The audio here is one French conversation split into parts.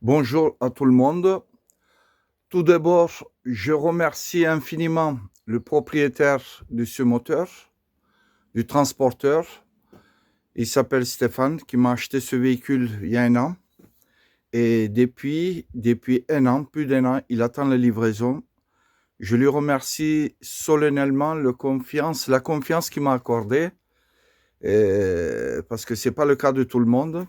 Bonjour à tout le monde. Tout d'abord, je remercie infiniment le propriétaire de ce moteur, du transporteur. Il s'appelle Stéphane, qui m'a acheté ce véhicule il y a un an. Et depuis un an, plus d'un an, il attend la livraison. Je lui remercie solennellement la confiance qu'il m'a accordée, parce que ce n'est pas le cas de tout le monde.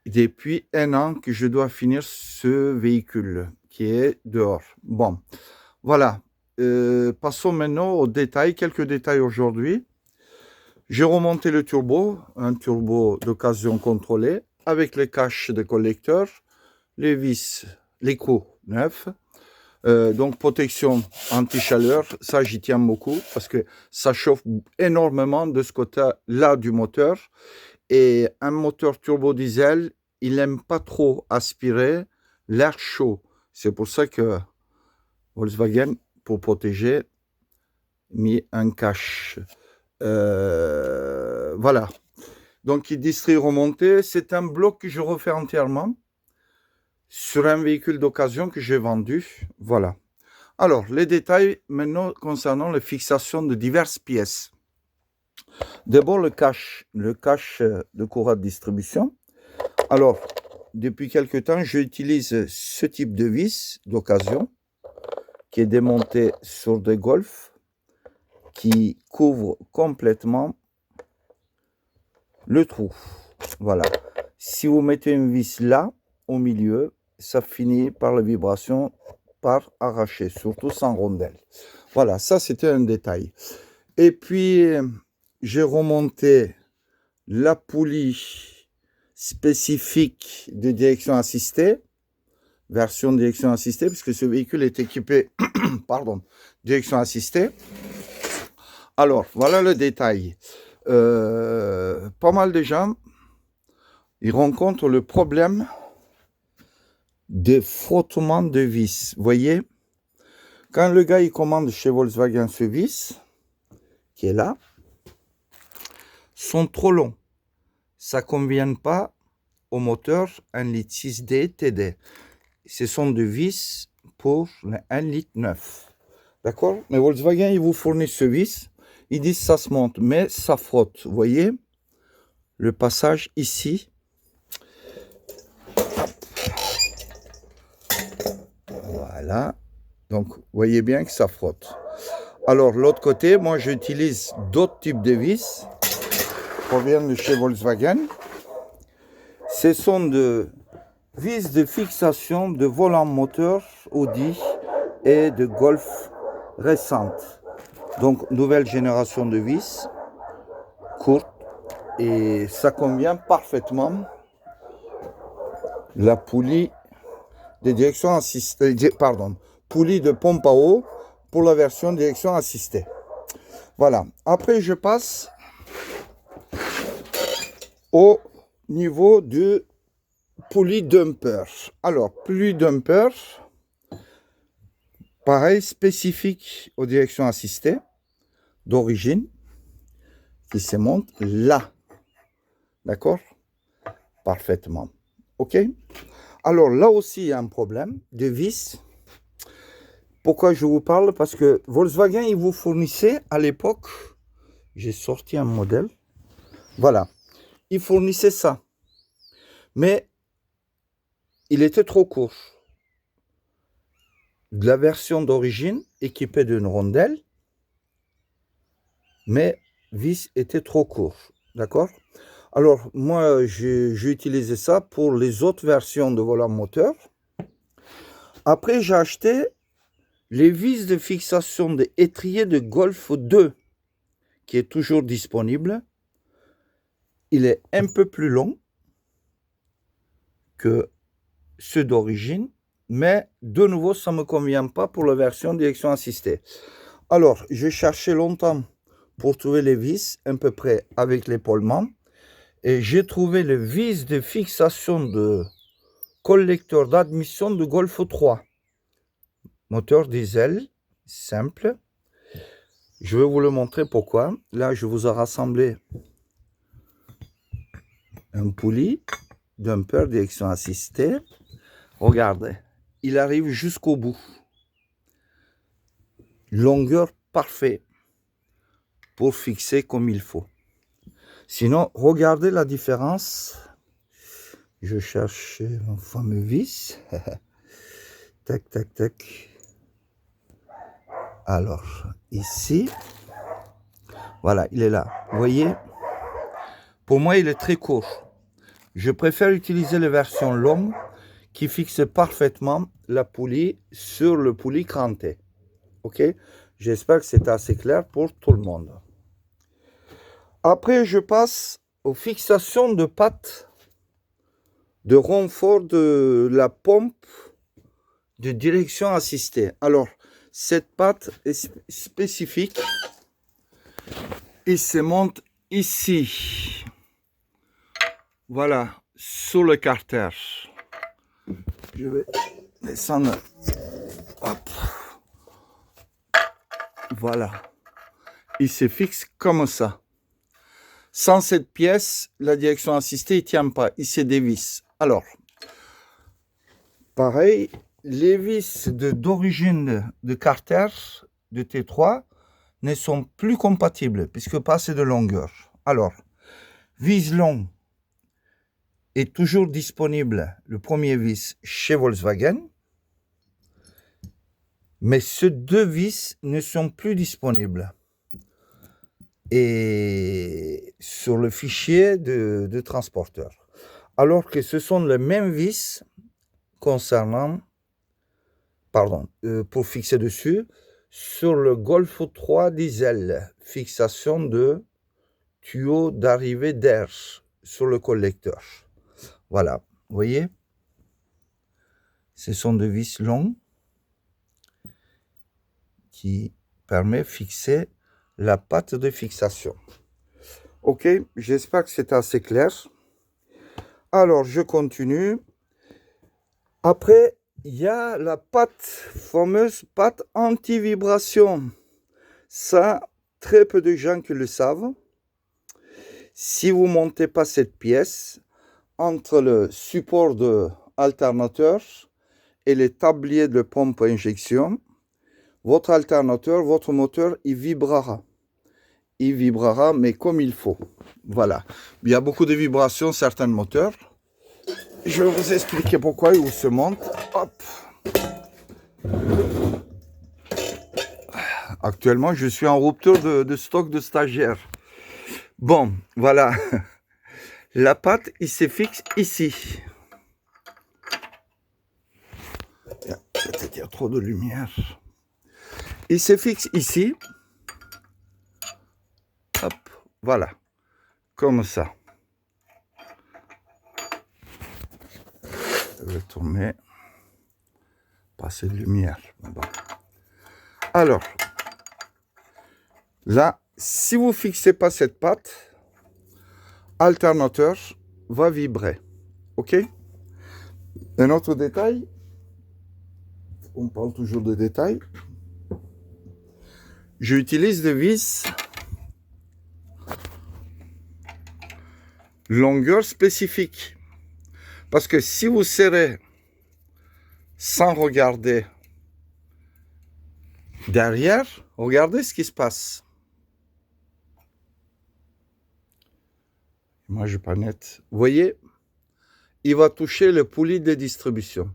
Depuis un an que je dois finir ce véhicule qui est dehors. Bon, voilà. Passons maintenant aux détails, quelques détails aujourd'hui. J'ai remonté le turbo, un turbo d'occasion contrôlé, avec les caches de collecteur, les vis, les coups neufs. Donc protection anti-chaleur, ça j'y tiens beaucoup parce que ça chauffe énormément de ce côté-là du moteur. Et un moteur turbo diesel, il n'aime pas trop aspirer l'air chaud. C'est pour ça que Volkswagen, pour protéger, mis un cache. Voilà. Donc, il distrait remonté. C'est un bloc que je refais entièrement sur un véhicule d'occasion que j'ai vendu. Voilà. Alors, les détails maintenant concernant la fixation de diverses pièces. D'abord, le cache de courroie de distribution. Alors, depuis quelque temps, j'utilise ce type de vis d'occasion qui est démonté sur des Golf, qui couvre complètement le trou. Voilà. Si vous mettez une vis là, au milieu, ça finit par la vibration, par arracher, surtout sans rondelle. Voilà, ça c'était un détail. Et puis, j'ai remonté la poulie spécifique de direction assistée, version direction assistée, puisque ce véhicule est équipé, pardon, direction assistée. Alors, voilà le détail. Pas mal de gens, ils rencontrent le problème des frottements de vis. Vous voyez, quand le gars il commande chez Volkswagen ce vis, qui est là, sont trop longs. Ça ne convient pas au moteur 1,6 litre TD. Ce sont des vis pour le 1,9 litre. D'accord? Mais Volkswagen, ils vous fournissent ce vis. Ils disent ça se monte, mais ça frotte. Vous voyez le passage ici. Voilà. Donc, vous voyez bien que ça frotte. Alors, l'autre côté, moi, j'utilise d'autres types de vis qui proviennent de chez Volkswagen. Ce sont des vis de fixation de volant moteur Audi et de Golf récentes. Donc, nouvelle génération de vis, courte, et ça convient parfaitement. La poulie de direction assistée, poulie de pompe à eau pour la version direction assistée. Voilà. Après, je passe au niveau du poulie dumper. Alors, poulie dumper, pareil, spécifique aux directions assistées, d'origine, qui se monte là. D'accord? Parfaitement. OK? Alors, là aussi, il y a un problème de vis. Pourquoi je vous parle? Parce que Volkswagen, il vous fournissait à l'époque, j'ai sorti un modèle, voilà, il fournissait ça. Mais il était trop court. De la version d'origine, équipée d'une rondelle, mais vis était trop court. D'accord? Alors, moi, j'ai utilisé ça pour les autres versions de volant moteur. Après, j'ai acheté les vis de fixation de étrier de Golf 2, qui est toujours disponible. Il est un peu plus long que ceux d'origine, mais de nouveau, ça ne me convient pas pour la version direction assistée. Alors, j'ai cherché longtemps pour trouver les vis, à peu près avec l'épaulement, et j'ai trouvé les vis de fixation de collecteur d'admission de Golf 3. Moteur diesel, simple. Je vais vous le montrer pourquoi. Là, je vous ai rassemblé un poulie dumper, direction assistée. Regardez, il arrive jusqu'au bout. Longueur parfaite pour fixer comme il faut. Sinon, regardez la différence. Je cherche mon fameux vis. Tac, tac, tac. Alors, ici, voilà, il est là. Vous voyez, pour moi, il est très court. Je préfère utiliser les versions longues qui fixent parfaitement la poulie sur le poulie cranté. Ok? J'espère que c'est assez clair pour tout le monde. Après, je passe aux fixations de pattes de renfort de la pompe de direction assistée. Alors, cette patte est spécifique. Il se monte ici. Voilà, sur le carter. Je vais descendre. Hop. Voilà. Il se fixe comme ça. Sans cette pièce, la direction assistée ne tient pas. Il se dévisse. Alors, pareil, les vis d'origine de carter de T3 ne sont plus compatibles puisque pas assez de longueur. Alors, vis long est toujours disponible, le premier vis chez Volkswagen, mais ces deux vis ne sont plus disponibles. Et sur le fichier de transporteur. Alors que ce sont les mêmes vis concernant, pour fixer dessus, sur le Golf 3 diesel, fixation de tuyau d'arrivée d'air sur le collecteur. Voilà, vous voyez, ce sont des vis longues qui permettent de fixer la patte de fixation. Ok, j'espère que c'est assez clair. Alors, je continue. Après, il y a la fameuse patte anti-vibration. Ça, très peu de gens qui le savent. Si vous ne montez pas cette pièce entre le support de alternateur et les tabliers de pompe à injection, votre alternateur, votre moteur, il vibrera. Il vibrera, mais comme il faut. Voilà. Il y a beaucoup de vibrations, certains moteurs. Je vais vous expliquer pourquoi il se monte. Hop. Actuellement, je suis en rupture de stock de stagiaires. Bon, voilà. La patte, il se fixe ici. Peut-être qu'il y a trop de lumière. Il se fixe ici. Hop, voilà. Comme ça. Je vais tourner. Passer de lumière. Bon. Alors, là, si vous ne fixez pas cette patte, alternateur va vibrer. Ok? Un autre détail. On parle toujours de détails. J'utilise des vis longueur spécifique. Parce que si vous serrez sans regarder derrière, regardez ce qui se passe. Moi, je pas net. Vous voyez, il va toucher le poulie de distribution.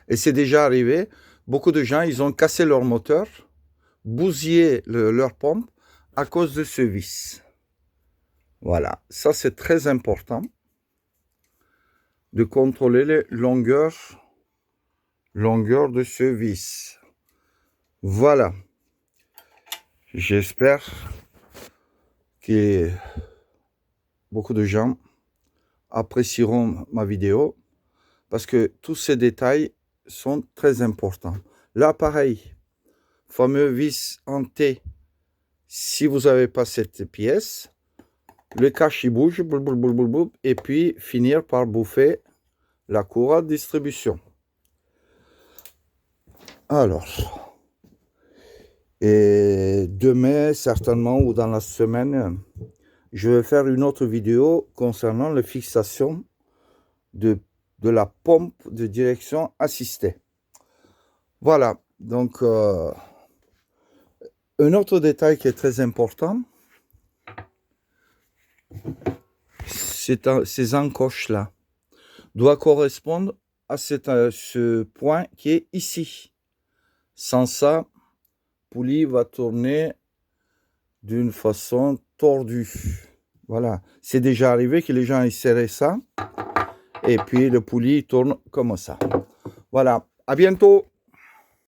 Et c'est déjà arrivé. Beaucoup de gens, ils ont cassé leur moteur, bousillé leur pompe à cause de ce vis. Voilà, ça c'est très important de contrôler les longueurs de ce vis. Voilà. J'espère que beaucoup de gens apprécieront ma vidéo parce que tous ces détails sont très importants. Là, pareil, fameux vis en T. Si vous n'avez pas cette pièce, le cache il bouge, et puis finir par bouffer la courroie de distribution. Alors, et demain, certainement, ou dans la semaine, je vais faire une autre vidéo concernant la fixation de la pompe de direction assistée. Voilà, donc un autre détail qui est très important, ces encoches-là doivent correspondre à ce point qui est ici. Sans ça, poulie va tourner d'une façon tordue. Voilà, c'est déjà arrivé que les gens aient serré ça et puis le poulie tourne comme ça. Voilà, à bientôt.